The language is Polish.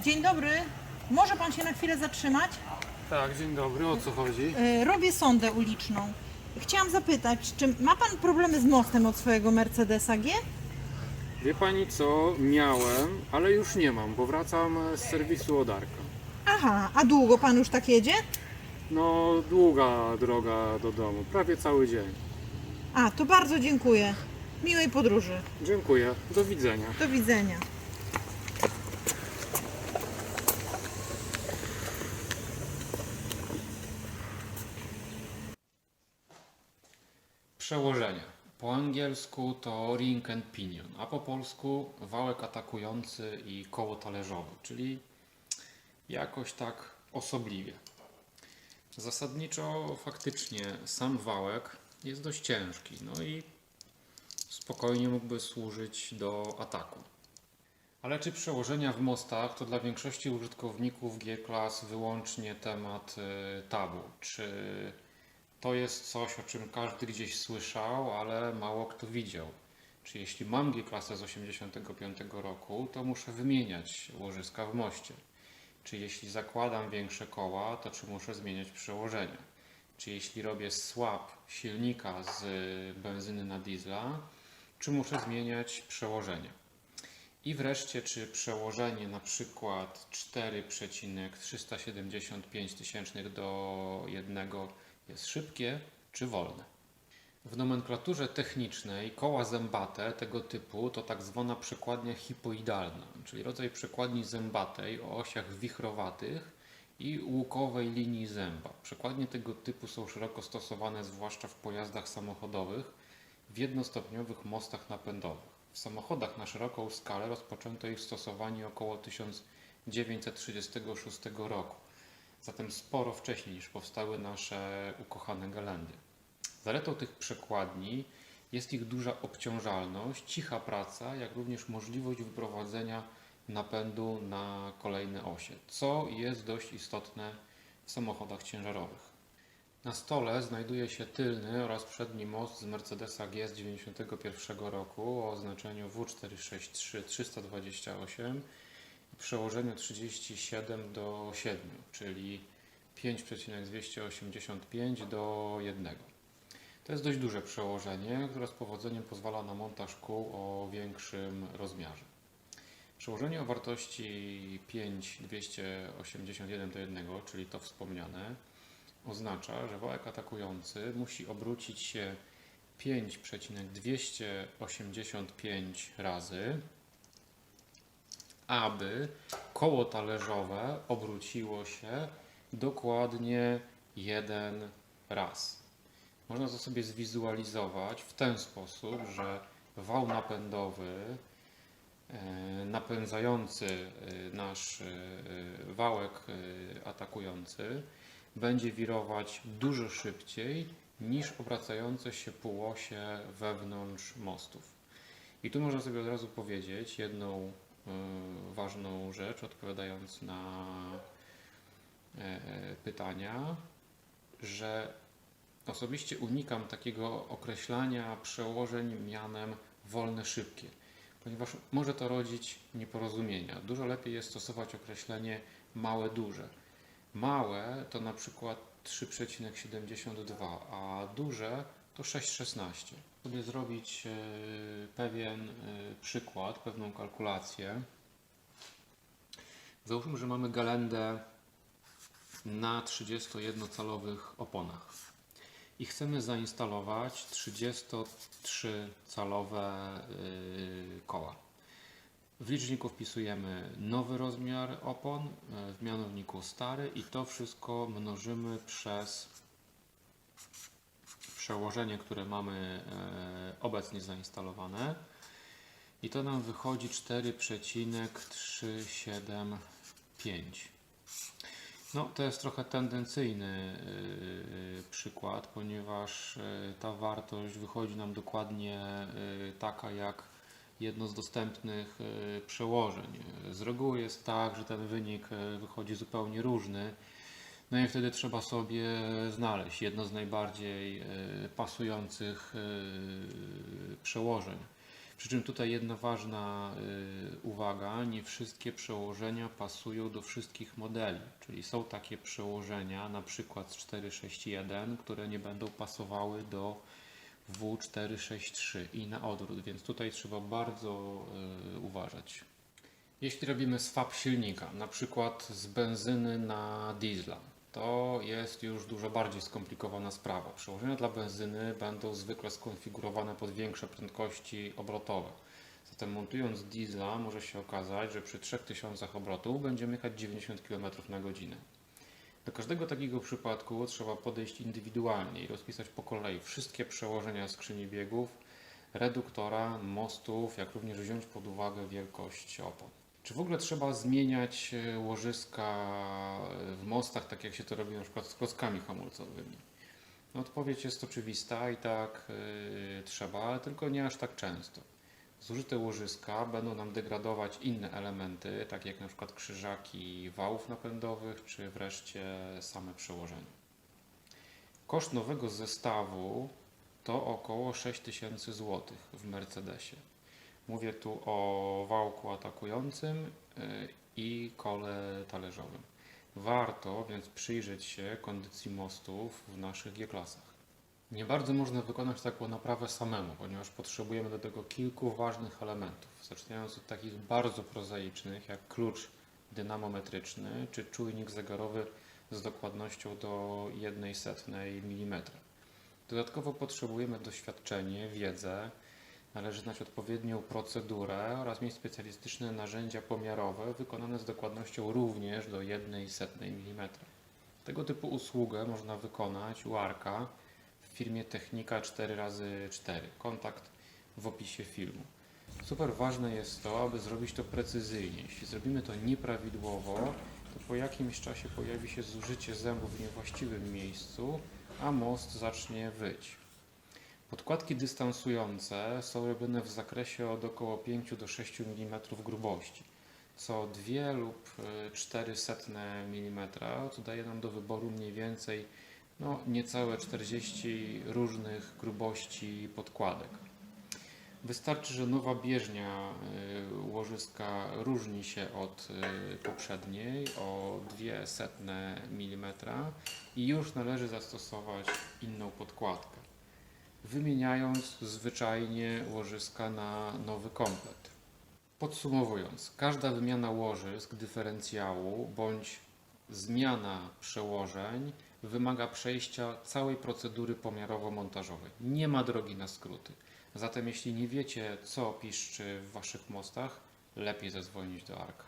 Dzień dobry. Może pan się na chwilę zatrzymać? Tak, dzień dobry, o co chodzi? Robię sondę uliczną. Chciałam zapytać, czy ma pan problemy z mostem od swojego Mercedesa G? Wie pani co, miałem, ale już nie mam, bo wracam z serwisu od Arka. Aha, a długo pan już tak jedzie? No, długa droga do domu, prawie cały dzień. A, to bardzo dziękuję. Miłej podróży. Dziękuję, do widzenia. Do widzenia. Przełożenie. Po angielsku to ring and pinion, a po polsku wałek atakujący i koło talerzowe, czyli jakoś tak osobliwie. Zasadniczo faktycznie sam wałek jest dość ciężki, no i spokojnie mógłby służyć do ataku. Ale czy przełożenia w mostach to dla większości użytkowników G-Class wyłącznie temat tabu? Czy to jest coś, o czym każdy gdzieś słyszał, ale mało kto widział? Czy jeśli mam G-Classę z 1985 roku, to muszę wymieniać łożyska w moście? Czy jeśli zakładam większe koła, to czy muszę zmieniać przełożenie? Czy jeśli robię swap silnika z benzyny na diesla, czy muszę zmieniać przełożenie? I wreszcie, czy przełożenie na przykład 4,375 do 1 jest szybkie czy wolne? W nomenklaturze technicznej koła zębate tego typu to tak zwana przekładnia hipoidalna, czyli rodzaj przekładni zębatej o osiach wichrowatych i łukowej linii zęba. Przekładnie tego typu są szeroko stosowane zwłaszcza w pojazdach samochodowych w jednostopniowych mostach napędowych. W samochodach na szeroką skalę rozpoczęto ich stosowanie około 1936 roku, zatem sporo wcześniej niż powstały nasze ukochane Galendy. Zaletą tych przekładni jest ich duża obciążalność, cicha praca, jak również możliwość wyprowadzenia napędu na kolejne osie, co jest dość istotne w samochodach ciężarowych. Na stole znajduje się tylny oraz przedni most z Mercedesa G z 1991 roku o oznaczeniu W463-328 i przełożeniu 37 do 7, czyli 5,285 do 1. To jest dość duże przełożenie, które z powodzeniem pozwala na montaż kół o większym rozmiarze. Przełożenie o wartości 5,281 do 1, czyli to wspomniane, oznacza, że wałek atakujący musi obrócić się 5,285 razy, aby koło talerzowe obróciło się dokładnie 1 raz. Można to sobie zwizualizować w ten sposób, że wał napędowy napędzający nasz wałek atakujący będzie wirować dużo szybciej niż obracające się półosie wewnątrz mostów. I tu można sobie od razu powiedzieć jedną ważną rzecz, odpowiadając na pytania, że osobiście unikam takiego określania przełożeń mianem wolne, szybkie, ponieważ może to rodzić nieporozumienia. Dużo lepiej jest stosować określenie małe, duże. Małe to na przykład 3,72, a duże to 6,16. Sobie zrobić pewien przykład, pewną kalkulację. Załóżmy, że mamy Galendę na 31-calowych oponach i chcemy zainstalować 33-calowe koła. W liczniku wpisujemy nowy rozmiar opon, w mianowniku stary i to wszystko mnożymy przez przełożenie, które mamy obecnie zainstalowane i to nam wychodzi 4,375. No, to jest trochę tendencyjny przykład, ponieważ ta wartość wychodzi nam dokładnie taka jak jedno z dostępnych przełożeń. Z reguły jest tak, że ten wynik wychodzi zupełnie różny, no i wtedy trzeba sobie znaleźć jedno z najbardziej pasujących przełożeń. W Przy czym tutaj jedna ważna uwaga, nie wszystkie przełożenia pasują do wszystkich modeli, czyli są takie przełożenia, na przykład z 461, które nie będą pasowały do W463 i na odwrót, więc tutaj trzeba bardzo uważać. Jeśli robimy swap silnika, na przykład z benzyny na diesla, to jest już dużo bardziej skomplikowana sprawa. Przełożenia dla benzyny będą zwykle skonfigurowane pod większe prędkości obrotowe. Zatem montując diesla może się okazać, że przy 3000 obrotów będziemy jechać 90 km na godzinę. Do każdego takiego przypadku trzeba podejść indywidualnie i rozpisać po kolei wszystkie przełożenia skrzyni biegów, reduktora, mostów, jak również wziąć pod uwagę wielkość opon. Czy w ogóle trzeba zmieniać łożyska w mostach, tak jak się to robi na przykład z klockami hamulcowymi? No, odpowiedź jest oczywista i tak trzeba, ale tylko nie aż tak często. Zużyte łożyska będą nam degradować inne elementy, takie jak na przykład krzyżaki wałów napędowych, czy wreszcie same przełożenia. Koszt nowego zestawu to około 6000 zł w Mercedesie. Mówię tu o wałku atakującym i kole talerzowym. Warto więc przyjrzeć się kondycji mostów w naszych G-klasach. Nie bardzo można wykonać taką naprawę samemu, ponieważ potrzebujemy do tego kilku ważnych elementów, zaczynając od takich bardzo prozaicznych jak klucz dynamometryczny czy czujnik zegarowy z dokładnością do 1/100 mm. Dodatkowo potrzebujemy doświadczenie, wiedzę, należy znać odpowiednią procedurę oraz mieć specjalistyczne narzędzia pomiarowe wykonane z dokładnością również do 1/100 mm. Tego typu usługę można wykonać u Arka w firmie Technika 4x4. Kontakt w opisie filmu. Super ważne jest to, aby zrobić to precyzyjnie. Jeśli zrobimy to nieprawidłowo, to po jakimś czasie pojawi się zużycie zębów w niewłaściwym miejscu, a most zacznie wyć. Podkładki dystansujące są robione w zakresie od około 5 do 6 mm grubości, co 2 lub 0,04 mm, co daje nam do wyboru mniej więcej niecałe 40 różnych grubości podkładek. Wystarczy, że nowa bieżnia łożyska różni się od poprzedniej o 0,02 mm i już należy zastosować inną podkładkę, wymieniając zwyczajnie łożyska na nowy komplet. Podsumowując, każda wymiana łożysk dyferencjału bądź zmiana przełożeń wymaga przejścia całej procedury pomiarowo-montażowej. Nie ma drogi na skróty. Zatem jeśli nie wiecie, co piszczy w Waszych mostach, lepiej zadzwonić do Arka.